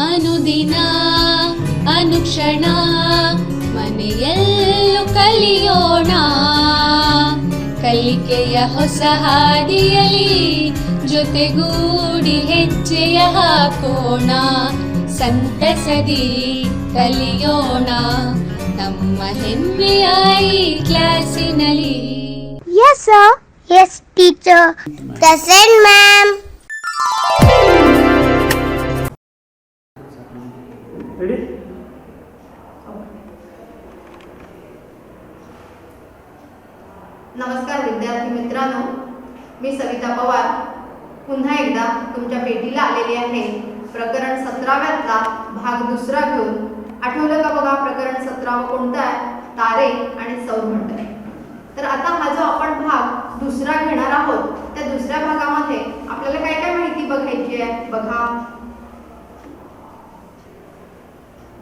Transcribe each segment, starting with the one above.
ಅನುದಿನ ಅನುಕ್ಷಣ ಮನೆಯಲ್ಲೂ ಕಲಿಯೋಣ, ಕಲಿಕೆಯ ಹೊಸ ಹಾದಿಯಲಿ ಜೊತೆಗೂಡಿ ಹೆಜ್ಜೆಯ ಹಾಕೋಣ, ಸಂತಸದಿ ಕಲಿಯೋಣ ನಮ್ಮ ಹೆಮ್ಮೆಯ ಈ ಕ್ಲಾಸಿನಲ್ಲಿ. Yes sir. Yes teacher. Present ma'am. Ready? नमस्कार विद्यार्थी मित्रांनो, मी सविता पवार पुन्हा एकदा तुमच्या भेटीला आलेली आहे. प्रकरण 17व्यातला भाग दुसरा घेऊन. आठवलं का बघा प्रकरण 17 कोणतं आहे? तारे आणि सौरमंडळ. तर आता हा जो आपण भाग दुसरा घेणार आहोत त्या दुसऱ्या भागामध्ये आपल्याला काय काय माहिती बघायची आहे बघा.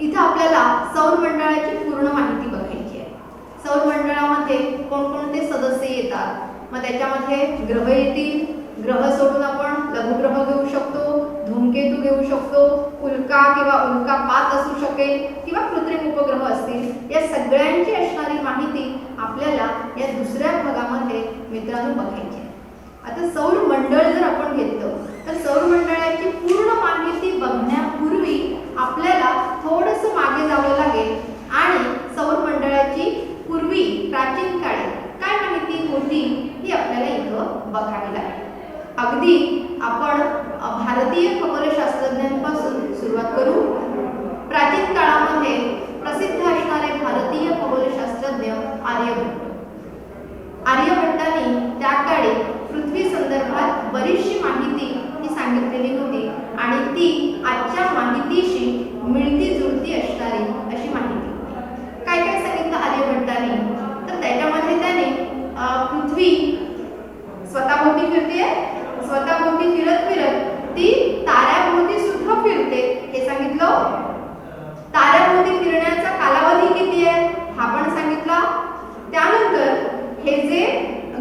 इथे आपल्याला सौरमंडळाची पूर्ण माहिती बघायची आहे. सौरमंडळामध्ये कोणकोणते सदस्य येतात, मग त्याच्यामध्ये ग्रह येतील, ग्रह सोडून आपण लघुग्रह घेऊ शकतो, धूमकेतू घेऊ शकतो, उल्का किंवा उल्कापात असू शकेल किंवा कृत्रिम उपग्रह असतील. या सगळ्यांची असणारी माहिती आपल्याला या दुसऱ्या भागामध्ये मित्रांनो बघायची आहे. आता सौरमंडळ जर आपण घेतलं तर सौरमंडळाची पूर्ण माहिती बघण्यापूर्वी आपल्याला थोडंसं मागे जावं लागेल आणि सौरमंडळाची पूर्वी प्राचीन काळी काय माहिती होती ही आपल्याला इथं बघावी लागेल. अगदी आपण भारतीय खगोलशास्त्रज्ञांपासून सुरुवात करू. प्राचीन काळामध्ये प्रसिद्ध असणारे भारतीय खगोलशास्त्रज्ञ आर्यभट्ट. आर्यभट्टांनी त्या काळी पृथ्वी संदर्भात बरीचशी माहिती ही सांगितलेली होती आणि ती आजच्या माहितीशी मिळती जुळती असणारी अशी माहिती. काय काय सांगितलं आर्यभट्टांनी? तर त्याच्यामध्ये त्याने पृथ्वी स्वतःभोवती फिरते, स्वतःभोवती फिरत फिरत ती ताऱ्याभोवती सुद्धा फिरते हे सांगितलं. ताऱ्याभोवती फिरण्याचा कालावधी किती आहे हा पण सांगितला. त्यानंतर हे जे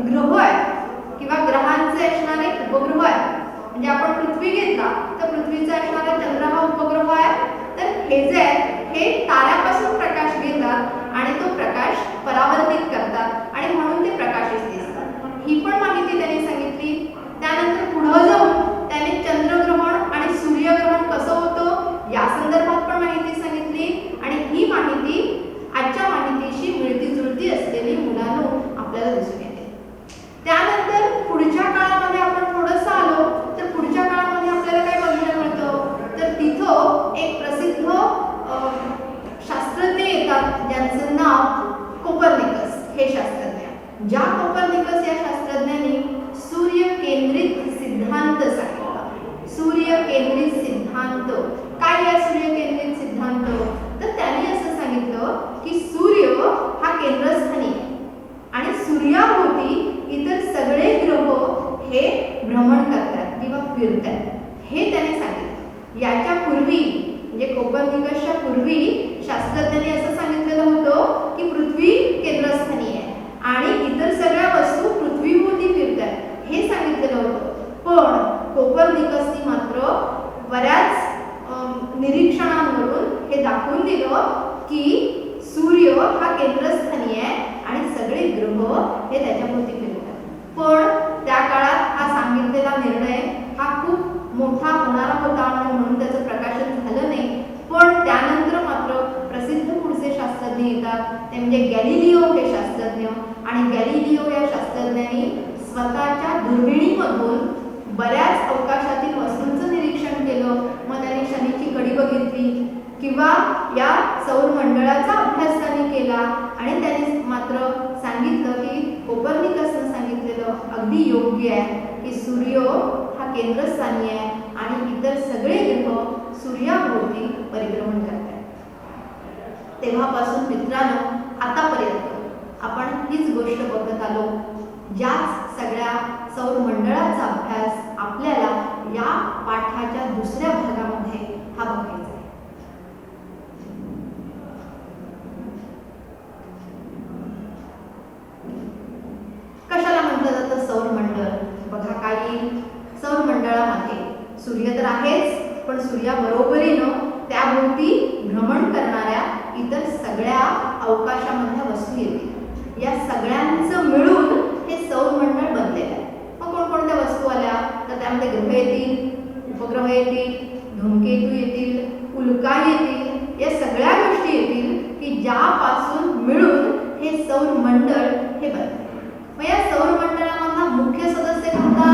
ग्रह आहेत किंवा ग्रहांचे असणारे उपग्रह आहेत, म्हणजे आपण पृथ्वी घेतला तर पृथ्वीचा असणारा चंद्र हा उपग्रह आहे. तर हे जे आहे हे ताऱ्यापासून प्रकाश घेतात आणि तो प्रकाश परावर्तित करतात आणि म्हणून ते प्रकाशित दिसतात. ही पण माहिती त्यांनी सांगितली. त्यानंतर पुढे जाऊन त्याने चंद्रग्रहण आणि सूर्यग्रहण कसं होतं या संदर्भात पण माहिती सांगितली आणि ही माहिती आजच्या माहितीशी मिळती जुळती असलेली मुलांनो आपल्याला दिसून येते. त्यानंतर पुढच्या काळामध्ये आपण थोडंसं आलो तर पुढच्या काळामध्ये आपल्याला काय बघायला मिळतं तर तिथं एक प्रसिद्ध शास्त्रज्ञ येतात ज्यांचं नाव कोपर्निकस हे शास्त्रज्ञ. ज्या कोपर्निकस या शास्त्रज्ञांनी सूर्य केंद्रित सिद्धांत सांगितला. सूर्य केंद्रित सिद्धांत काय आहे? सूर्य केंद्रित सिद्धांत तर त्यांनी असं सांगितलं की सूर्य हा केंद्रस्थानी आहे आणि सूर्याभोवती इतर सगळे ग्रह हे भ्रमण करतात किंवा फिरतात हे त्याने सांगितलं. याच्या पूर्वी म्हणजे कोपर्निकसच्या पूर्वी शास्त्रज्ञांनी असं सांगितलेलं होतं की पृथ्वी केंद्रस्थानी आहे आणि इतर सगळ्या वस्तू पृथ्वीभोवती फिरतात हे सांगितलेलं होतं. पण कोपर्निकसनी मात्र बऱ्याच निरीक्षणांवरून हे दाखवून दिलं की सूर्य हा केंद्रस्थानी आहे आणि सगळे ग्रह हे त्याच्याभोवती फिरतात. पण त्या काळात हा सांगितलेला निर्णय हा खूप मोठा होणारा होता आणि म्हणून त्याचं प्रकाशन झालं नाही. पण त्यानंतर मात्र प्रसिद्ध पुढचे शास्त्रज्ञ येतात ते म्हणजे गॅलिलिओ हे शास्त्रज्ञ. आणि गॅलिलिओ या शास्त्रज्ञांनी स्वतःच्या दुर्बिणीमधून बऱ्याच अवकाशातील वस्तूंचं निरीक्षण केलं. मग त्यांनी शनीची कडी बघितली किंवा या सौरमंडळाचा अभ्यास त्यांनी केला आणि त्यांनी मात्र सांगितलं की कोपर्निकसनं सांगितलेलं अगदी योग्य आहे की सूर्य हा केंद्रस्थानी आहे आणि इतर सगळे ग्रह सूर्याभोवती परिभ्रमण करतात. तेव्हापासून मित्रांनो आतापर्यंत आपण हीच गोष्ट बघत आलो. ज्याच सगळ्या सौरमंडळाचा अभ्यास आपल्याला या पाठाच्या दुसऱ्या भागामध्ये हा बघायचा आहे. कशाला म्हटलं जातं सौरमंडळ? बघा काय येईल. सौरमंडळामध्ये सूर्य तर आहेच पण सूर्याबरोबरीनं त्याभोवती भ्रमण करणाऱ्या इतर सगळ्या अवकाशामधल्या वस्तू येतील. या सगळ्यांचं मिळून हे सौरमंडळ बनलेलं आहे. मग कोणकोणत्या वस्तू आल्या तर त्यामध्ये ग्रह येतील, उपग्रह येतील, धूमकेतू येतील, उल्का येतील. या सगळ्या गोष्टी येतील की ज्यापासून मिळून हे सौरमंडळ हे बनते. मग या सौरमंडळामधला मुख्य सदस्य कोणता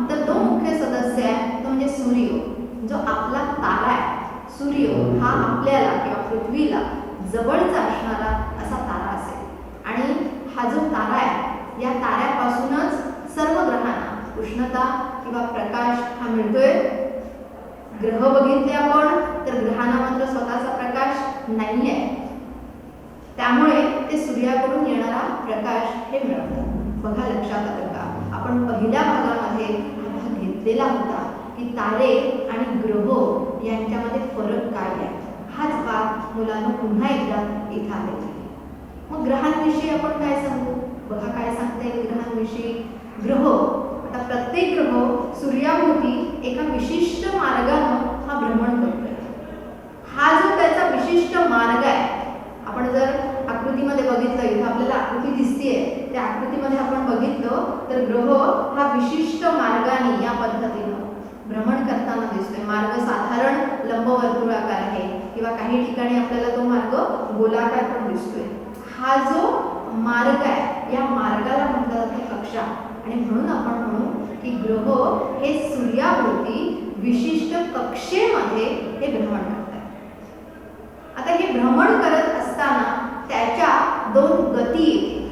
तर तो मुख्य सदस्य आहे तो म्हणजे सूर्य, जो आपला तारा आहे. सूर्य हा आपल्याला किंवा पृथ्वीला जवळचा असणारा असा तारा असेल. आणि हा जो तारा आहे या ताऱ्यापासूनच सर्व ग्रहांना उष्णता किंवा प्रकाश हा मिळतोय. ग्रह बघितले आपण तर ग्रहांना मात्र स्वतःचा प्रकाश नाही आहे, त्यामुळे ते सूर्याकडून येणारा प्रकाश हे मिळवतात. बघा लक्षात आलं का आपण पहिल्या भागामध्ये हा भाग घेतलेला होता की तारे आणि ग्रह यांच्यामध्ये फरक काय आहे. हाच भाग मुलांना पुन्हा एकदा इथं आलेला आहे. मग ग्रहांविषयी आपण काय सांगू. बघा काय सांगता येईल ग्रहांविषयी. ग्रह आता प्रत्येक ग्रह सूर्याभोवती एका विशिष्ट मार्गानं हा भ्रमण करतोय. हा जो त्याचा विशिष्ट मार्ग आहे, आपण जर आकृतीमध्ये बघितलं, इथं आपल्याला आकृती दिसतेय, त्या आकृतीमध्ये आपण बघितलं तर ग्रह हा विशिष्ट मार्गाने या पद्धतीनं भ्रमण करताना दिसतोय. मार्ग साधारण लंबवर्तुळाकार आहे किंवा काही ठिकाणी आपल्याला तो मार्ग गोलाकार पण दिसतोय. हा जो मार्ग आहे या मार्गाला म्हटलं जातं कक्षा. आणि म्हणून आपण म्हणू की ग्रह हे सूर्याभोवती विशिष्ट कक्षेमध्ये हे भ्रमण करतात. आता हे भ्रमण करत असताना त्याच्या दोन गती येतील.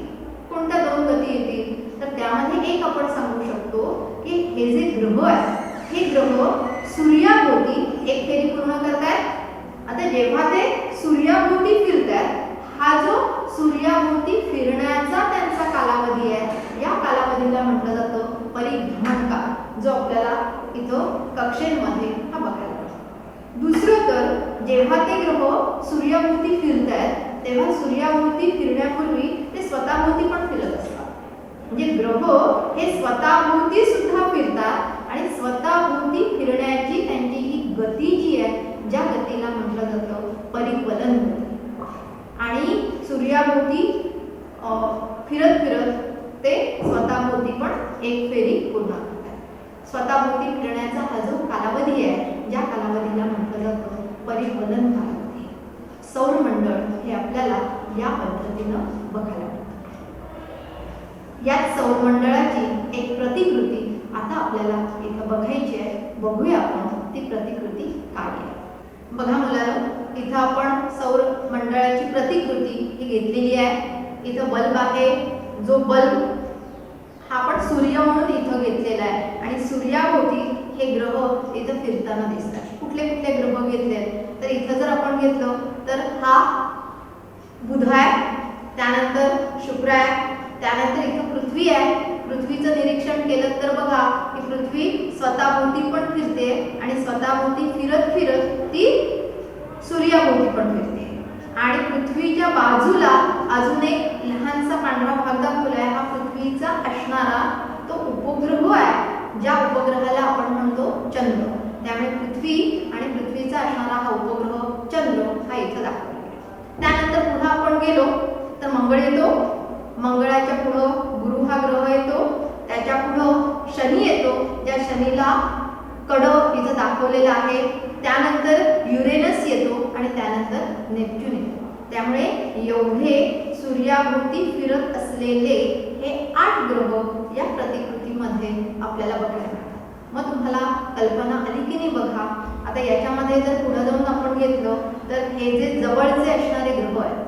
कोणत्या दोन गती येतील तर त्यामध्ये एक आपण सांगू शकतो की हे जे ग्रह आहेत हे ग्रह सूर्याभोवती एक फेरी पूर्ण करतात. आता जेव्हा ते सूर्याभोवती फिरतात, हा जो सूर्याभोवती फिरण्याचा त्यांचा कालावधी आहे या कालावधीला म्हटलं जातं परिभ्रमण काळ, जो आपल्याला इथं कक्षेमध्ये हा बघायला मिळतो. दुसरं तर जेव्हा ते ग्रह सूर्याभोवती फिरतात तेव्हा सूर्याभोवती फिरण्यापूर्वी ते स्वतःभोवती पण फिरत असतात. म्हणजे ग्रह हे स्वतःभोवती सुद्धा फिरतात आणि स्वतःभोवती फिरण्याची त्यांची ही गती जी आहे ज्या गतीला म्हटलं जातं परिक्वलन गती. आणि सूर्याभोवती फिरत फिरत ते स्वतःभोवती पण एक फेरी पूर्ण करतात. स्वतःभोवती फिरण्याचा हा जो कालावधी आहे ज्या कालावधीला म्हटलं जातं परिक्वलन कालावधी. सौरमंडळ हे आपल्याला या पद्धतीनं बघायला मिळतं. याच सौरमंडळाची एक प्रतिकृती आता आपल्याला इथं बघायची आहे. बघूया आपण ती प्रतिकृती काय आहे. बघा मुलांनो, इथं आपण सौर मंडळाची प्रतिकृती ही घेतलेली आहे. इथं बल्ब आहे, जो बल्ब हा आपण सूर्य म्हणून इथं घेतलेला आहे. आणि सूर्याभोवती हे ग्रह इथं फिरताना दिसतात. कुठले कुठले ग्रह घेतले तर इथं जर आपण घेतलं तर हा बुध आहे, त्यानंतर शुक्र आहे, त्यानंतर इथं पृथ्वी आहे. पृथ्वीचं निरीक्षण केलं तर बघा की पृथ्वी स्वतःभोवती पण फिरते आणि स्वतःभोवती फिरत फिरत ती सूर्याभोवती पण फिरते. आणि पृथ्वीच्या बाजूला अजून एक लहानसा पांढरा भाग दाखवला आहे. हा पृथ्वीचा असणारा तो उपग्रह आहे, ज्या उपग्रहाला आपण म्हणतो चंद्र. त्यामुळे पृथ्वी आणि पृथ्वीचा असणारा हा उपग्रह चंद्र हा इथं दाखवला आहे. त्यानंतर पुन्हा आपण गेलो तर मंगळ येतो. मंगळाच्या पुढं गुरु हा ग्रह येतो. त्याच्या पुढं शनी येतो, ज्या शनीला कडं इथं दाखवलेलं आहे. त्यानंतर युरेनस येतो आणि त्यानंतर नेपच्यून येतो. त्यामुळे एवढे सूर्याभोवती फिरत असलेले हे 8 ग्रह या प्रतिकृतीमध्ये आपल्याला बघायला मिळतात. मग तुम्हाला कल्पना आली की नाही बघा. आता याच्यामध्ये जर पुढे जाऊन आपण घेतलं तर हे जे जवळचे असणारे ग्रह आहेत,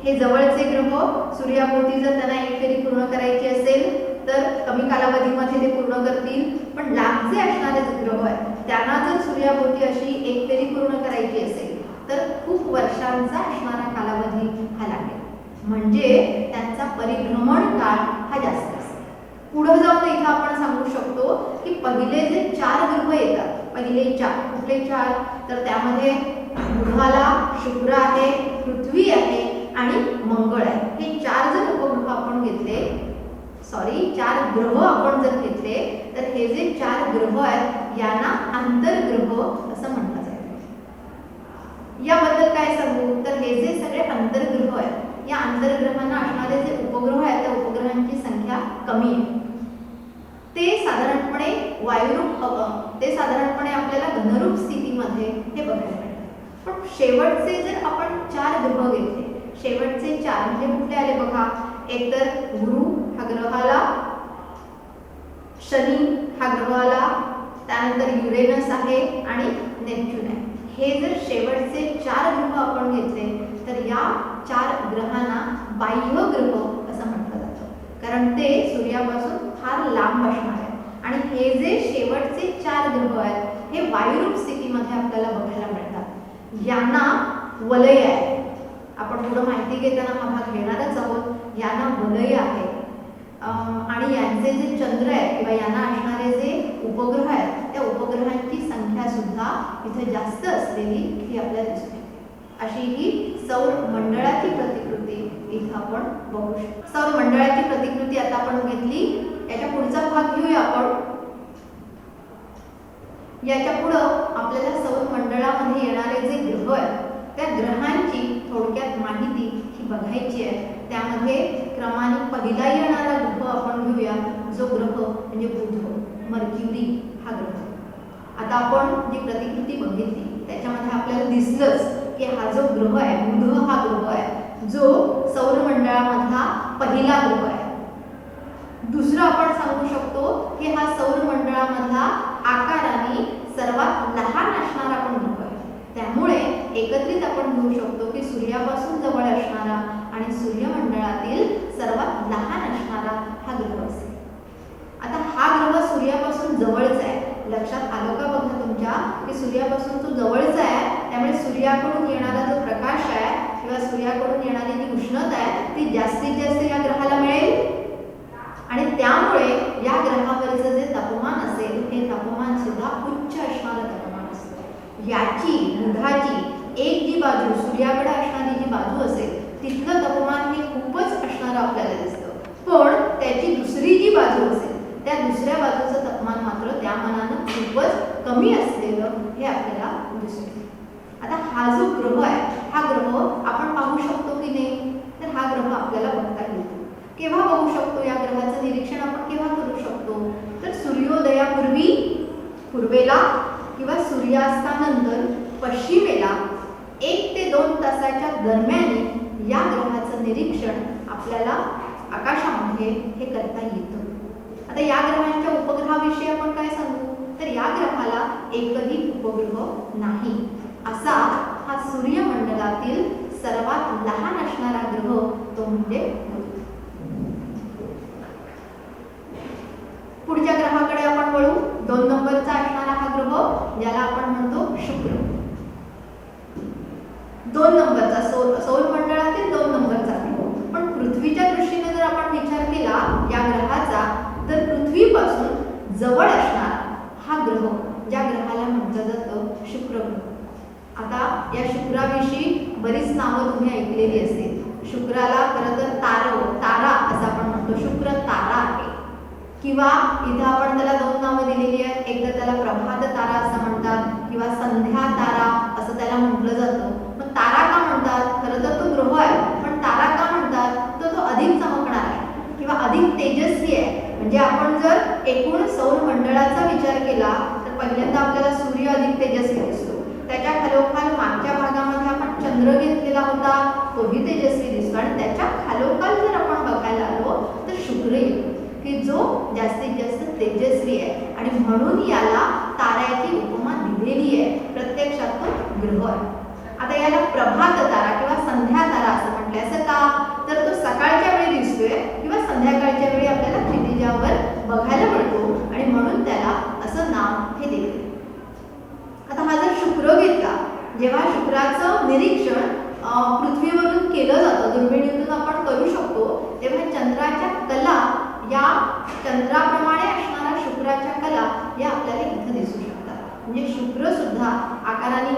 हे जवळचे ग्रह सूर्याभोवती जर त्यांना एक फेरी पूर्ण करायची असेल तर कमी कालावधीमध्ये ते पूर्ण करतील. पण लांबचे असणारे ग्रह आहेत त्यांना जर सूर्याभोवती अशी एक फेरी पूर्ण करायची असेल तर खूप वर्षांचा असणारा कालावधी हा लागेल. म्हणजे त्यांचा परिभ्रमण काळ हा जास्त असेल. पुढे जाऊन इथं आपण सांगू शकतो की पहिले जे 4 ग्रह येतात, पहिले 4 कुठले 4 तर त्यामध्ये बुधाला शुक्र आहे, पृथ्वी आहे आणि मंगळ आहे. हे 4 जर उपग्रह आपण घेतले 4 ग्रह आपण जर घेतले तर हे जे 4 ग्रह आहेत यांना अंतर्ग्रह असं म्हटलं जातं. याबद्दल काय सांगू तर हे जे सगळे अंतर्ग्रह आहेत या अंतर्ग्रहांना असणारे जे उपग्रह आहेत त्या उपग्रहांची संख्या कमी आहे. ते साधारणपणे आपल्याला घनरूप स्थितीमध्ये हे बघायला मिळतं. पण शेवटचे जर आपण 4 ग्रह घेतले, शेवटचे 4 म्हणजे कुठले आले बघा, एकतर गुरु हा ग्रह आला, शनी हा ग्रह आला, त्यानंतर युरेनस आहे आणि नेपच्यून आहे. हे जर शेवटचे 4 ग्रह आपण घेतले तर या 4 ग्रहांना बाह्य ग्रह असं म्हटलं जातं, कारण ते सूर्यापासून फार लांब असणार आहे. आणि हे जे शेवटचे 4 ग्रह आहेत हे वायुरूप स्थितीमध्ये आपल्याला बघायला मिळतात. यांना वलय आहे. आपण थोडं माहिती घेताना हा भाग घेणारच आहोत. यांना वलय आहे आणि यांचे जे चंद्र आहेत किंवा यांना असणारे जे उपग्रह आहेत त्या उपग्रहांची संख्या सुद्धा इथे जास्त असलेली ही आपल्याला दिसते. अशी ही सौर मंडळाची प्रतिकृती इथं आपण बघू शकतो. सौर मंडळाची प्रतिकृती आता आपण घेतली. याच्या पुढचा भाग घेऊया आपण. याच्या पुढं आपल्याला सौर मंडळामध्ये येणारे जे ग्रह आहेत त्या ग्रहांची थोडक्यात माहिती ही बघायची आहे. त्यामध्ये क्रमाने पहिला येणारा ग्रह आपण घेऊया, जो ग्रह म्हणजे बुध, मर्क्युरी हा ग्रह. आता आपण जी प्रतिकृती बघितली त्याच्यामध्ये आपल्याला दिसलंच की हा जो ग्रह आहे बुध हा ग्रह आहे जो सौर मंडळामधला पहिला ग्रह आहे. दुसरं आपण सांगू शकतो की हा सौर मंडळामधला आकाराने सर्वात लहान असणारा पण ग्रह आहे. त्यामुळे एकत्रित आपण घेऊ शकतो की सूर्यापासून जवळ असणारा आणि सूर्यमंडळातील सर्वात लहान असणारा हा ग्रह असेल. आता हा ग्रह सूर्यापासून जवळच आहे. लक्षात आलं का बघा तुमच्या की सूर्यापासून तो जवळच आहे. त्यामुळे सूर्याकडून येणारा जो प्रकाश आहे किंवा सूर्याकडून येणारी जी उष्णता आहे ती जास्तीत जास्त या ग्रहाला मिळेल आणि त्यामुळे या ग्रहावरचं जे तापमान असेल हे तापमान सुद्धा उच्च असणारं तापमान असतं. याची बुधाची एक जी बाजू सूर्याकडे असणारी जी बाजू असेल तिथलं तापमान हे खूपच असणारं आपल्याला दिसतं. पण त्याची दुसरी जी बाजू असेल त्या दुसऱ्या बाजूचं तापमान मात्र त्या मानानं खूपच कमी असलेलं हे आपल्याला दिसून येतं. आता हा जो ग्रह आहे हा ग्रह आपण पाहू शकतो की नाही तर हा ग्रह आपल्याला बघता येतो. केव्हा बघू शकतो? या ग्रहाचं निरीक्षण आपण केव्हा करू शकतो तर सूर्योदयापूर्वी पूर्वेला किंवा सूर्यास्तानंतर पश्चिमेला 1 ते 2 तासाच्या दरम्यान या ग्रहाचं निरीक्षण आपल्याला आकाशामध्ये हे करता येतं. आता या ग्रहांच्या उपग्रहाविषयी आपण काय सांगू तर या ग्रहाला एकही उपग्रह नाही. असा हा सूर्यमंडळातील सर्वात लहान असणारा ग्रह तो म्हणजे बुध. पुढच्या ग्रहाकडे आपण वळू. 2 नंबरचा असणारा हा ग्रह ज्याला आपण म्हणतो शुक्र. 2 नंबरचा सौर मंडळातील 2 नंबरचा ग्रह. पण पृथ्वीच्या दृष्टीने जर आपण विचार केला या ग्रहाचा तर पृथ्वीपासून जवळ असणारा हा ग्रह ज्या ग्रहाला म्हटलं जातं शुक्र ग्रह. आता या शुक्राविषयी बरीच नावं तुम्ही ऐकलेली असतील. शुक्राला खरं तर तारा असं आपण म्हणतो. शुक्र तारा आहे किंवा इथं आपण त्याला 2 नावं दिलेली आहेत. एकदा त्याला प्रभात तारा असं म्हणतात किंवा संध्या तारा असं त्याला म्हटलं जातं. पण तारा का म्हणतात? खरं तर तो ग्रह आहे पण तारा का म्हणतात तर तो अधिक चमकणार आहे किंवा अधिक तेजस्वी आहे. म्हणजे आपण जर एकूण सौर मंडळाचा विचार केला तर पहिल्यांदा आपल्याला सूर्य अधिक तेजस्वी दिसतो. त्याच्या खालोखाल मागच्या भागामध्ये आपण चंद्र घेतलेला होता तोही तेजस्वी दिसतो आणि त्याच्या खालोखाल जर आपण बघायला आलो तर शुक्र येतो की जो जास्तीत जास्त तेजस्वी आहे आणि म्हणून याला ताऱ्याची उपमा दिलेली आहे. प्रत्यक्षात तो ग्रह आहे. आता याला प्रभात तारा किंवा संध्या तारा असं म्हटले. असं का तर तो सकाळच्या वेळी दिसतोय किंवा संध्याकाळच्या वेळी आपल्याला क्षितिजावर बघायला मिळतो आणि म्हणून त्याला असं नाव हे दिले. आता हा जर शुक्र घेतला जेव्हा शुक्राचं निरीक्षण पृथ्वीवरून केलं जातं दुर्बिणीतून आपण करू शकतो तेव्हा चंद्राच्या कला या चंद्राप्रमाणे असणाऱ्या शुक्राच्या कला या आपल्याला इथं दिसू शकतात. म्हणजे शुक्र सुद्धा आकाराने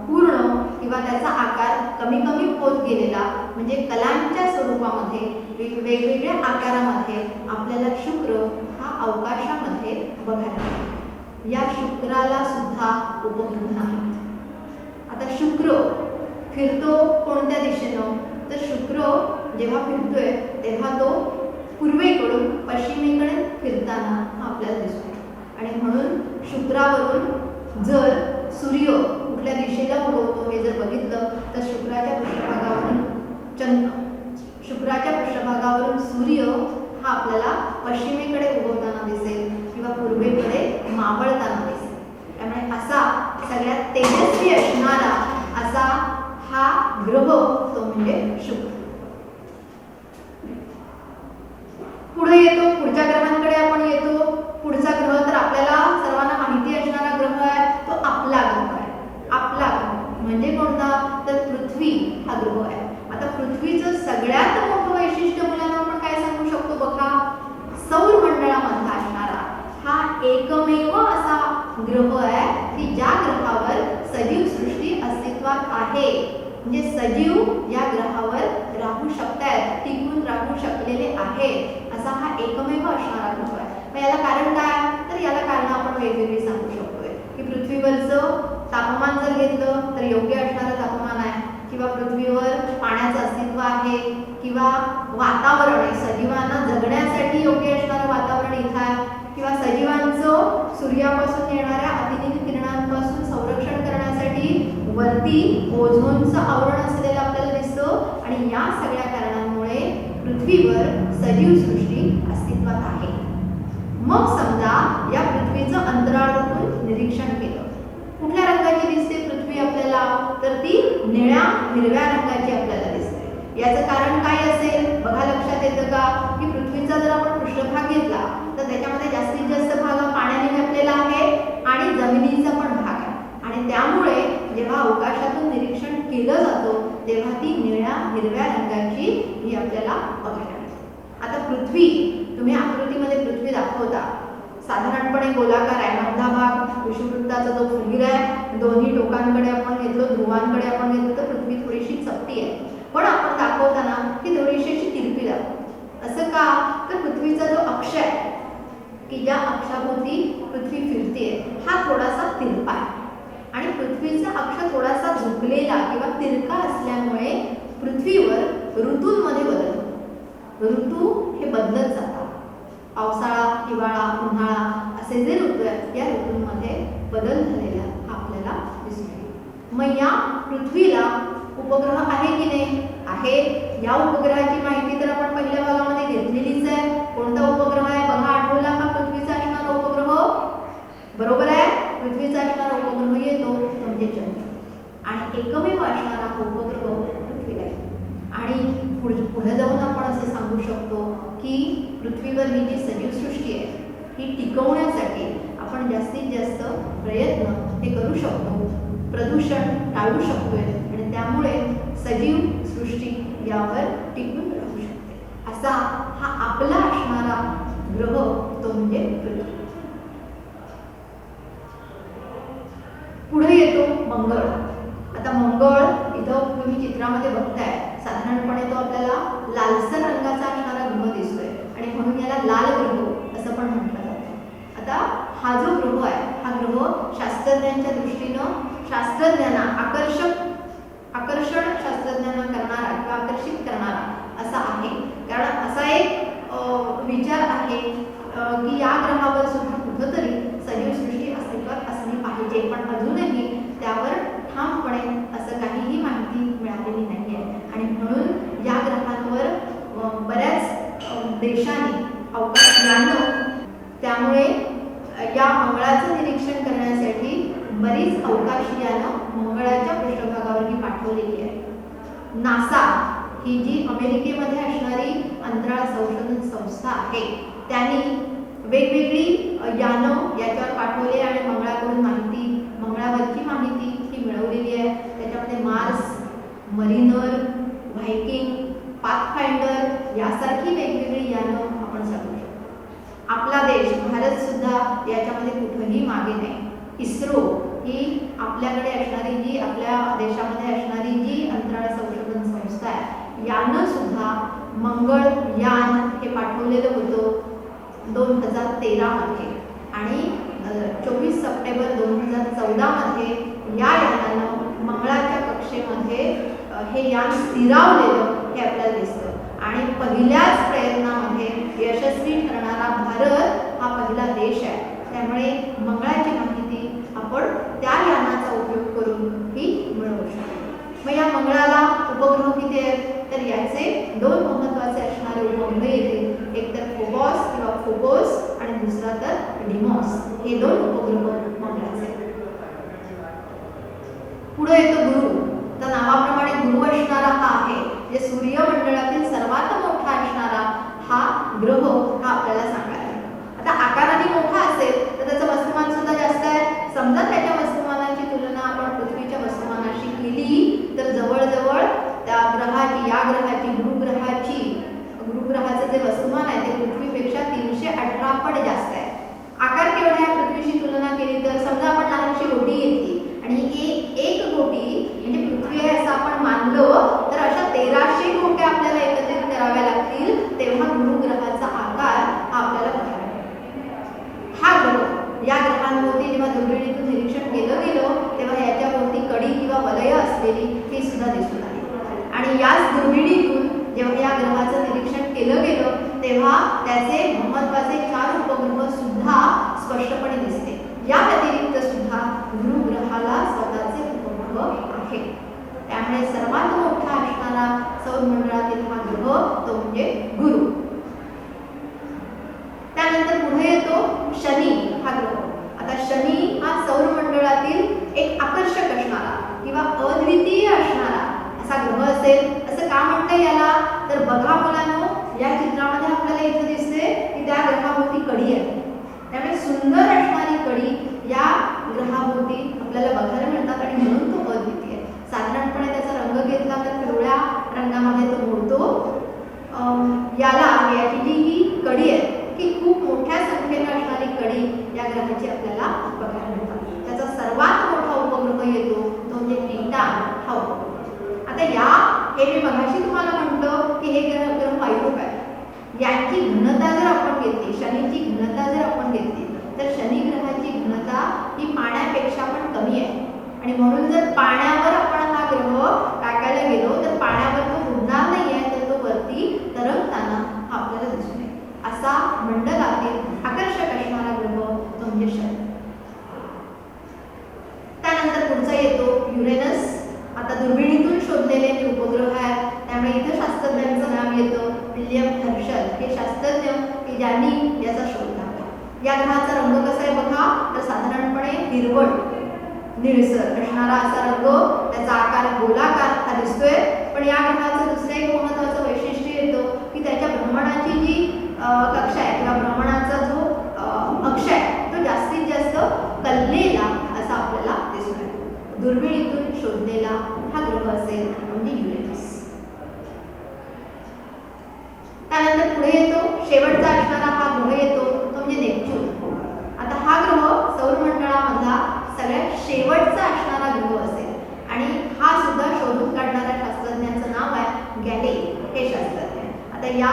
पूर्ण किंवा त्याचा आकार कमी कमी होत गेलेला, म्हणजे कलांच्या स्वरूपामध्ये वेगवेगळ्या आकारामध्ये आपल्याला शुक्र हा अवकाशामध्ये बघायला मिळतो. या शुक्राला सुद्धा उपग्रह नाहीत. आता शुक्र फिरतो कोणत्या दिशेनं, तर शुक्र जेव्हा फिरतोय तेव्हा तो पूर्वेकडून पश्चिमेकडे फिरताना आपल्याला दिसतो. आणि म्हणून शुक्रावरून जर सूर्य कुठल्या दिशेला उगवतो हे जर बघितलं तर शुक्राच्या पृष्ठभागावरून सूर्य हा आपल्याला पश्चिमेकडे उगवताना दिसेल किंवा पूर्वेकडे मावळताना दिसेल. त्यामुळे असा सगळ्यात तेजस्वी असणारा असा हा ग्रह तो म्हणजे शुक्र. पुढे येतो, पुढच्या ग्रहांकडे आपण येतो. पुढचा ग्रह तर आपल्याला सर्वांना माहिती असणारा ग्रह आहे तो आपला ग्रह आहे. आपला ग्रह म्हणजे कोणता, तर पृथ्वी हा ग्रह आहे. आता पृथ्वीचं सगळ्यात मोठं वैशिष्ट्य मुलांना आपण काय सांगू शकतो बघा, सौर मंडळामध्ये असणारा हा एकमेव असा ग्रह आहे की ज्या ग्रहावर सजीव सृष्टी अस्तित्वात आहे. म्हणजे सजीव या ग्रहावर राहू शकतात, टिकून राहू शकलेले आहेत असा हा एकमेव असणारा ग्रह आहे. मग याला कारण काय, तर याला कारण आपण वेगवेगळी सांगू शकतोय की पृथ्वीवरचं तापमान जर घेतलं तर योग्य असणारं तापमान आहे, किंवा पृथ्वीवर पाण्याचं अस्तित्व आहे, किंवा वातावरण आहे, सजीवांना जगण्यासाठी योग्य असणारं वातावरण इथं आहे, किंवा सजीवांचं सूर्यापासून येणाऱ्या अतिनील किरणांपासून संरक्षण करण्यासाठी वरती ओझोनचं आवरण असलेलं आपल्याला दिसतं. आणि या सगळ्या कारणांमुळे पृथ्वीवर सजीव सृष्टी अस्तित्वात आहे. मग समजा या पृथ्वीचं अंतराळातून निरीक्षण केलं, कुठल्या रंगाची दिसते पृथ्वी आपल्याला, तर ती निळ्या हिरव्या रंगाची आपल्याला दिसते. याचं कारण काय असेल बघा, लक्षात येतं का की पृथ्वीचा जर आपण पृष्ठभाग घेतला तर त्याच्यामध्ये जास्तीत जास्त भाग पाण्याने व्यापलेला आहे आणि जमिनीचा पण भाग आहे. आणि त्यामुळे जेव्हा अवकाशातून निरीक्षण केलं जातं तेव्हा ती निळ्या हिरव्या रंगाची ही आपल्याला बघायला मिळते. आता पृथ्वी तुम्ही आकृतीमध्ये पृथ्वी दाखवता, साधारणपणे गोलाकार आहे. मधला भाग विषुववृत्ताचा जो फुगीर आहे, दोन्ही टोकांकडे आपण घेतलं, ध्रुवांकडे आपण घेतलं तर पृथ्वी थोडीशी चपटी आहे. पण आपण दाखवताना ती थोडीशी अशी तिरपी दाखवतो. असं का, तर पृथ्वीचा जो अक्ष आहे की ज्या अक्षाभोवती पृथ्वी फिरते हा थोडासा तिरपा आहे. आणि पृथ्वीचा अक्ष थोडासा झुकलेला किंवा तिरका असल्यामुळे पृथ्वीवर ऋतूंमध्ये बदल होतो. ऋतू हे बदलत जातात. पावसाळा, हिवाळा, उन्हाळा असे जे ऋतू आहेत या ऋतूंमध्ये बदल झालेला आपल्याला दिसतो. मग या पृथ्वीला उपग्रह आहे की नाही, आहे. या उपग्रहाची माहिती तर आपण पहिल्या भागामध्ये घेतलेलीच आहे. कोणता उपग्रह आहे बघा, आठवला का पृथ्वीचा असणारा उपग्रह, बरोबर आहे. पृथ्वीचा असणारा उपग्रह येतो म्हणजे चंद्र, आणि एकमेव असणारा उपग्रह पृथ्वीला आहे. आणि पुढे जाऊन आपण असं सांगू शकतो की पृथ्वीवर ही जी सजीव सृष्टी आहे ही टिकवण्यासाठी आपण जास्तीत जास्त प्रयत्न हे करू शकतो, प्रदूषण टाळू शकतोय, आणि त्यामुळे सजीव सृष्टी यावर टिकून राहू शकते. असा हा आपला असणारा ग्रह तो म्हणजे पृथ्वी. पुढे येतो मंगळ. आता मंगळ इथं तुम्ही चित्रामध्ये बघताय, साधारणपणे तो आपल्याला लालसर रंगाचा असणारा ग्रह दिसतोय आणि म्हणून याला लाल ग्रह असं पण म्हटलं जातं. आता हा जो ग्रह आहे हा ग्रह शास्त्रज्ञांच्या दृष्टीनं शास्त्रज्ञांना आकर्षण शास्त्रज्ञांना करणारा किंवा आकर्षित करणारा असा आहे. कारण असा एक विचार आहे की या ग्रहावर सुद्धा कुठंतरी सजीव सृष्टी अस्तित्वात असली पाहिजे, पण अजूनही त्यावर ठामपणे असं काहीही माहिती मिळालेली नाही आहे. आणि म्हणून या ग्रहांवर बऱ्याच देशांनी अवकाश यानं, त्यामुळे या मंगळाचं निरीक्षण करण्यासाठी बरीच अवकाशयानं मंगळाच्या पृष्ठभागावर ही पाठवलेली आहे. नासा ही जी अमेरिकेमध्ये असणारी अंतराळ संशोधन संस्था आहे त्यांनी वेगवेगळी यानं याच्यावर पाठवली आणि मंगळाकडून माहिती, मंगळावरची माहिती ही मिळवलेली आहे. त्याच्यामध्ये मार्स, मरिनर, व्हायकिंग, पाथफाइंडर यासारखी वेगवेगळी यानं आपण सांगू शकतो. आपला देश भारत सुद्धा याच्यामध्ये कुठंही मागे नाही. इस्रो ही आपल्याकडे असणारी जी, आपल्या देशामध्ये असणारी जी अंतराळ यानं सुद्धा मंगळयान हे पाठवलेलं होतं 2013 मध्ये आणि 24 सप्टेंबर 2014 मध्ये या यानानं मंगळाच्या कक्षेमध्ये हे यान स्थिरावलेलं हे आपल्याला दिसतं आणि पहिल्याच प्रयत्नामध्ये यशस्वी ठरणारा भारत हा पहिला देश आहे. त्यामुळे मंगळाची माहिती आपण त्या यानाचा उपयोग करून ही मिळवू शकतो. मग या मंगळाला उपग्रह किती आहेत तर याचे 2 महत्त्वाचे असणारे उपग्रह येतील. एक तर फोबॉस किंवा फोबोस आणि दुसरा तर डिमॉस. हे 2 उपग्रह मंगळाचे. पुढे येतो गुरु. तर नावाप्रमाणे गुरु असणारा हा आहे जे सूर्यमंडळातील सर्वात मोठा असणारा हा ग्रह हा आपल्याला सांगायला. आता आकाराने मोठा असेल तर त्याचं वस्तुमान सुद्धा जास्त आहे. समजा त्याच्या वस्तुमानाची तुलना आपण पृथ्वीच्या वस्तुमानाशी केली तर जवळजवळ त्या ग्रहाची या ग्रहाची गुरुग्रहाचं जे वस्तुमान आहे ते पृथ्वीपेक्षा 318 पट जास्त आहे. आकार केवढा आहे पृथ्वीशी तुलना केली तर समजा आपण लहानशी गोटी घेतली आणि एक गोटी म्हणजे पृथ्वी आहे असं आपण मानलं तर अशा 1300 गोट्या आपल्याला एकत्रित कराव्या लागतील तेव्हा गुरुग्रहाचा आकार हा आपल्याला बघायला मिळेल. हा ग्रह या ग्रहांभोवती जेव्हा दुर्बिणीतून निरीक्षण केलं गेलं तेव्हा याच्याभोवती कडी किंवा वलय असलेली ही सुद्धा दिसून आली आणि याच दुर्बिणीतून जेव्हा या ग्रहाचं निरीक्षण केलं गेलं तेव्हा त्याचे महत्त्वाचे 4 उपग्रह सुद्धा स्पष्टपणे दिसते. या व्यतिरिक्त सुद्धा गुरुग्रहाला स्वतःचे उपग्रह आहे. त्यामुळे सर्वात मोठा असणारा सौरमंडळातील हा ग्रह तो म्हणजे गुरु. त्यानंतर पुढे येतो शनी हा ग्रह. आता शनी हा सौरमंडळातील एक आकर्षक असणारा किंवा अद्वितीय असणारा असा ग्रह असेल. असं का म्हणता याला तर बघा मुलांनो या चित्रामध्ये आपल्याला इथे दिसते की त्या ग्रहाभोवती कडी आहे. त्यामुळे सुंदर असणारी कडी या ग्रहाभोवती आपल्याला बघायला मिळतात आणि म्हणून तो अद्वितीय आहे. साधारणपणे त्याचा रंग घेतला तर पिवळ्या रंगामध्ये तो मोडतो. याला याची जी ही कडी आहे की खूप मोठ्या संख्येने असणारी कडी या ग्रहाची आपल्याला बघायला मिळतात. त्याचा सर्वात मोठा उपग्रह येतो तो म्हणजे टिटान हा उपग्रह. आता हे मी मगाशी तुम्हाला म्हटलं की हे ग्रह वायुरूप आहे. यांची घनता जर आपण घेतली शनीची घनता जर आपण घेतली तर शनी ग्रहाची घनता ही पाण्यापेक्षा पण कमी आहे आणि म्हणून जर पाण्यावर आपण हा ग्रह टाकायला गेलो तर पाण्यावर तो उडणार नाही आहे तर तो वरती तरंगताना हा आपल्याला दिसून येईल. असा मंडलातील आकर्षक असणारा ग्रह तो म्हणजे शनी. त्यानंतर पुढचा येतो युरेनस. आता दुर्बिणीतून शोधलेले जे उपग्रह आहेत त्यामुळे इथं शास्त्रज्ञांचं नाव येतं विल्यम हर्शल. हे शास्त्रज्ञ की ज्यांनी याचा शोध लावला. या ग्रहाचा रंग कसा आहे बघा तर साधारणपणे हिरवट निळसर असणारा असा रंग. त्याचा आकार गोलाकार हा दिसतोय. पण या ग्रहाचं दुसरं एक महत्त्वाचं वैशिष्ट्य येतं की त्याच्या भ्रमणाची जी कक्षा आहे किंवा भ्रमणाचा जो अक्ष आहे तो जास्तीत जास्त कललेला असा आपल्याला दिसून येतो. दुर्बिणीतून शोधलेला हा ग्रह असेल म्हणजे युरेनस. त्यानंतर पुढे येतो शेवटचा असणारा हा ग्रह येतो तो म्हणजे नेपच्यून. आता हा ग्रह सौरमंडळामधला सगळ्यात शेवटचा असणारा ग्रह असेल आणि हा सुद्धा शोधून काढणाऱ्या शास्त्रज्ञाचं नाव आहे गॅले हे शास्त्रज्ञ. आता या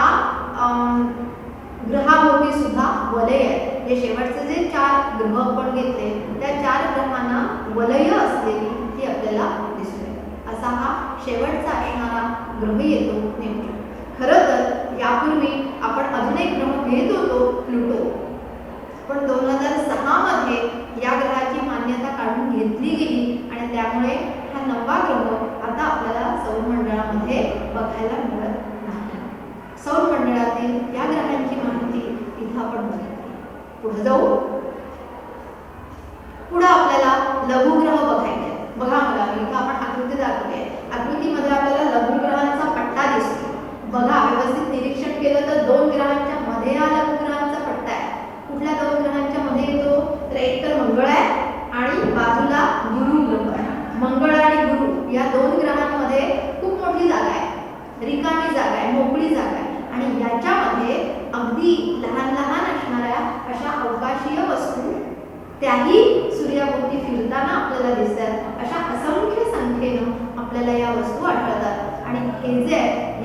ग्रहाभोवती सुद्धा वलय आहे. जे शेवटचे जे 4 ग्रह आपण घेतले त्या 4 ग्रहांना वलय असलेली ती आपल्याला दिसून येते. असा हा शेवटचा असणारा ग्रह येतो नेपच्यून. खरं तर यापूर्वी आपण अजून एक ग्रह घेत होतो प्लुटो. पण 2006 मध्ये या ग्रहाची मान्यता काढून घेतली गेली आणि त्यामुळे हा 9वा ग्रह आता आपल्याला सौरमंडळामध्ये बघायला मिळत नाही. सौरमंडळातील या ग्रहांची माहिती इथं आपण बघितली. पुढे जाऊ. पुढे आपल्याला लघुग्रह बघायचे. बघा मला इथं आपण आकृती दाखवली आहे. आकृतीमध्ये आपल्याला लघुग्रहांचा पट्टा दिसतो. बघा व्यवस्थित निरीक्षण केलं तर 2 ग्रहांच्या मध्ये हा लघुग्रहांचा पट्टा आहे. कुठल्या 2 ग्रहांच्या मध्ये येतो तर एक तर मंगळ आहे आणि बाजूला गुरु ग्रह आहे. मंगळ आणि गुरु या 2 ग्रहांमध्ये खूप मोठी जागा आहे. रिकामी जागा आहे, मोकळी जागा आहे आणि याच्यामध्ये अगदी लहान लहान असणाऱ्या अशा अवकाशीय वस्तू त्याही सूर्याभोवती फिरताना आपल्याला दिसतात. अशा असंख्य संख्येनं आपल्याला या वस्तू आढळतात आणि हे जे आहे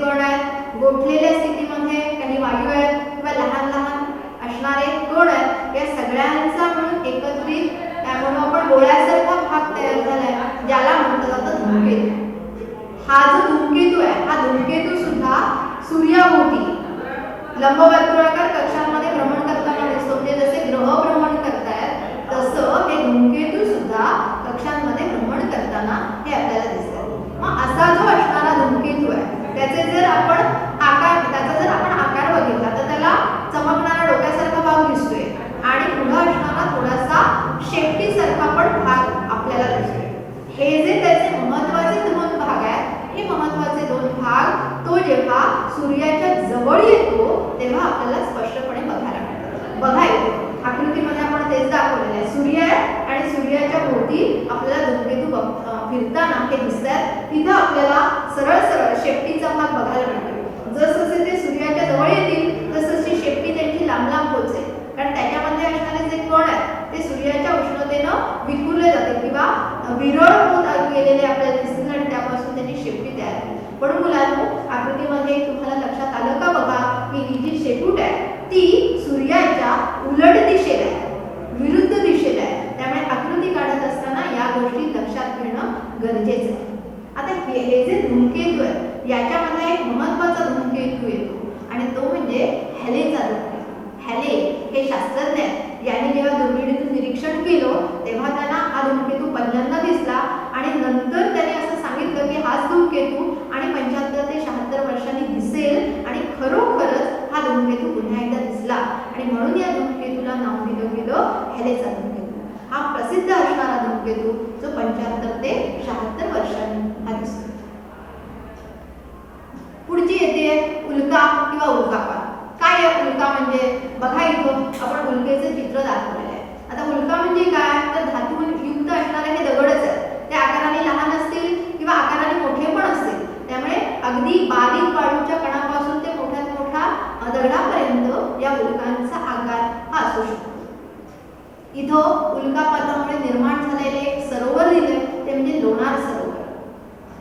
कण आहेत, गोठलेल्या स्थितीमध्ये काही वायू आहेत किंवा लहान लहान असणारे कण आहेत, या सगळ्यांचा मिळून एकत्रित त्यामुळे आपण गोळ्यासारखा भाग तयार झालाय, ज्याला म्हटलं जातं धूमकेतू. हा जो धूमकेतू आहे, हा धूमकेतू सुद्धा सूर्याभोवती लंबवर्तुळाकार कक्षांमध्ये भ्रमण करताना दिसतो. म्हणजे जसे ग्रह भ्रमण करतायत तसं हे धूमकेतू सुद्धा कक्षांमध्ये भ्रमण करताना हे आपल्याला दिसतात. मग असा जो असणारा धूमकेतू आहे त्याचा जर आपण आकार बघितला तर त्याला चमकणारा डोक्यासारखा भाग दिसतोय आणि पुढे असणारा थोडासा शेपटीसारखा पण भाग आपल्याला दिसतोय. हे जे त्याचे महत्त्वाचे दोन भाग आहेत, हे महत्त्वाचे दोन भाग तो जेव्हा सूर्याच्या जवळ येतो तेव्हा आपल्याला स्पष्टपणे बघायला मिळतात. बघा इथे आकृतीमध्ये आपण तेच दाखवलेलं आहे. सूर्य आहे आणि सूर्याच्या भोवती आपल्याला धूमकेतू फिरताना हे दिसतात. तिथं आपल्याला सरळ सरळ शेपटीचा भाग बघायला मिळतो. जसजसे ते सूर्याच्या जवळ येतील तसतशी शेपटी त्यांची लांब लांब पोहोचेल, कारण त्याच्यामध्ये असणारे जे कण आहेत ते सूर्याच्या उष्णतेनं विखुरले जाते किंवा विरळ होत गेलेले आपल्याला दिसतील आणि त्यापासून त्याची शेपटी तयार होते. पण मुलांनो, आकृतीमध्ये तुम्हाला लक्षात आलं का बघा की ही जी शेपूट आहे ती सूर्याच्या उलट दिशेला आहे, विरुद्ध दिशेला आहे. त्यामुळे आकृती काढत असताना या गोष्टी लक्षात घेणं गरजेचं आहे. आता हे जे धूमकेतू आहे याच्यामध्ये एक महत्त्वाचा धूमकेतू येतो आणि तो म्हणजे हॅलेचा धूमकेतू. हॅले हे शास्त्रज्ञ आहेत. यांनी जेव्हा दुर्बिणीतून निरीक्षण केलं तेव्हा त्यांना हा धूमकेतू पहिल्यांदा दिसला आणि नंतर त्यांनी असं सांगितलं की हाच धूमकेतू आणि 75 ते 76 वर्षांनी दिसेल आणि खरोखरच हा धूमकेतू पुन्हा एकदा दिसला आणि म्हणून या धूमकेतूला नाव दिलं गेलं हॅलेचा धूमकेतू. हा प्रसिद्ध असणारा धूमकेतू जो 75 ते 76 वर्षांनी हा दिसतो. पुढची येते उल्का किंवा उल्कापात. काय आहे उल्का म्हणजे? बघा इथं आपण उल्केचं चित्र दाखवलेलं आहे. आता उल्का म्हणजे काय तर धातून युक्त असणारे हे दगडच आहेत. ते आकाराने लहान असतील किंवा आकाराने मोठे पण असतील. त्यामुळे अगदी बारीक वाळूच्या कणापासून ते मोठ्यात मोठा दगडापर्यंत या उल्कांचा आकार हा असू शकतो. इथं उल्कापातामुळे निर्माण झालेले एक सरोवर दिले ते म्हणजे लोणार सरोवर.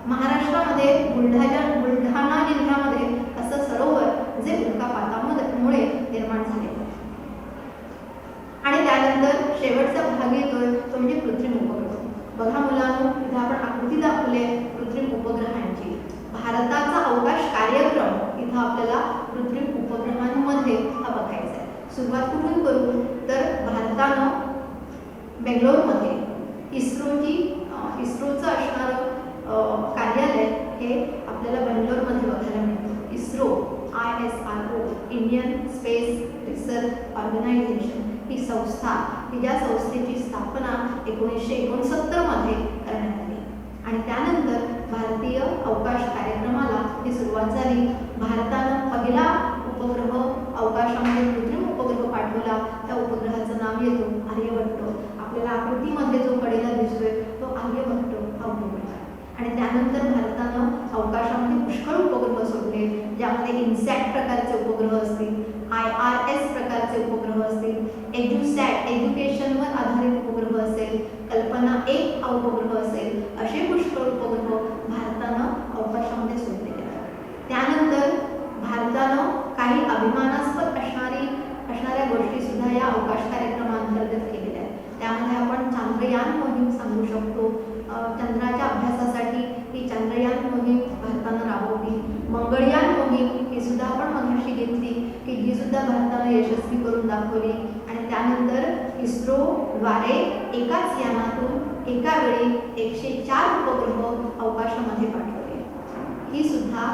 महाराष्ट्रामध्ये बुलढाणा जिल्ह्यामध्ये असं सरोवर जे उल्कापातामुळे निर्माण झाले. आणि त्यानंतर शेवटचा भाग येतोय तो म्हणजे कृत्रिम उपग्रह. बघा मुलांनो, इथे आपण आकृती दाखवली आहे कृत्रिम उपग्रहांची. भारताचा अवकाश कार्यक्रम इथं आपल्याला कृत्रिम उपग्रहांमध्ये हा बघायचा आहे. सुरुवात कुठून करू तर भारतानं बेंगलोरमध्ये इस्रोचं असणारं कार्यालय हे आपल्याला बेंगलोरमध्ये बघायला मिळतं. ISRO ISRO Indian space research organisation ही संस्था, ही ज्या संस्थेची स्थापना 1969 मध्ये करण्यात आली आणि त्यानंतर भारतीय अवकाश कार्यक्रमाला ही सुरुवात झाली. भारतानं पहिला उपग्रह अवकाशामध्ये कृत्रिम उपग्रह पाठवला. त्या उपग्रहाचं नाव येतो आर्यभट्ट. आपल्याला आकृतीमध्ये जो कडेला दिसतोय तो आर्यभट्ट हा उपग्रह. आणि त्यानंतर भारतानं अवकाशामध्ये पुष्कळ उपग्रह सोडले, ज्यामध्ये इन्सॅट प्रकारचे उपग्रह असतील, IRS प्रकारचे उपग्रह असतील, एज्युसॅट एज्युकेशनवर आधारित उपग्रह असेल, कल्पना 1 हा उपग्रह असेल, असे पुष्कळ उपग्रह भारतानं अवकाशामध्ये सोडले गेले. त्यानंतर भारतानं काही अभिमानास्पद असणाऱ्या गोष्टी सुद्धा या अवकाश कार्यक्रमाअंतर्गत केलेल्या आहेत. त्यामध्ये आपण चांद्रयान मोहीम सांगू शकतो. चंद्राच्या अभ्यासासाठी ही चांद्रयान मोहीम भारतानं राबवली. मंगळयान मोहीम ही सुद्धा आपण मगाशी घेतली की जी सुद्धा भारतानं यशस्वी करून दाखवली. आणि त्यानंतर इस्रोद्वारे एकाच यानातून एका वेळी 104 उपग्रह अवकाशामध्ये पाठवले. ही सुद्धा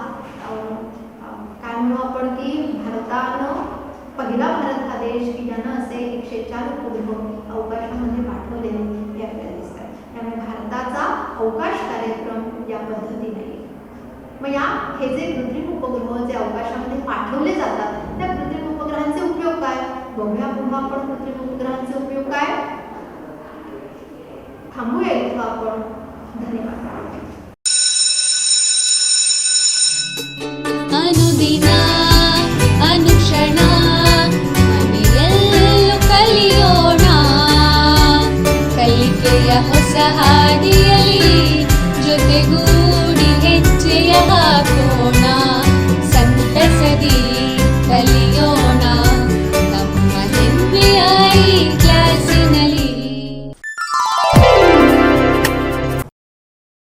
काय म्हणू आपण की भारतानं पहिला भारत हा देश की ज्यानं असे 104 उपग्रह अवकाशामध्ये पाठवले हे आपल्याला दिसतात. त्यामुळे भारताचा अवकाश कार्यक्रम या पद्धतीने आहे. मग हे जे कृत्रिम उपग्रह जे अवकाशामध्ये पाठवले जातात त्या कृत्रिम उपग्रहांचे उपयोग काय बघूया. पुन्हा आपण कृत्रिम उपग्रहांचे उपयोग काय थांबूया इथं आपण. धन्यवाद. ಅನುದಿನ ಅನುಕ್ಷಣ ಮನೆಯಲ್ಲೂ ಕಲಿಯೋಣ ಕಲಿಕೆಯ ಹೊಸ ಹಾದಿಯಲ್ಲಿ ಜೊತೆಗೂ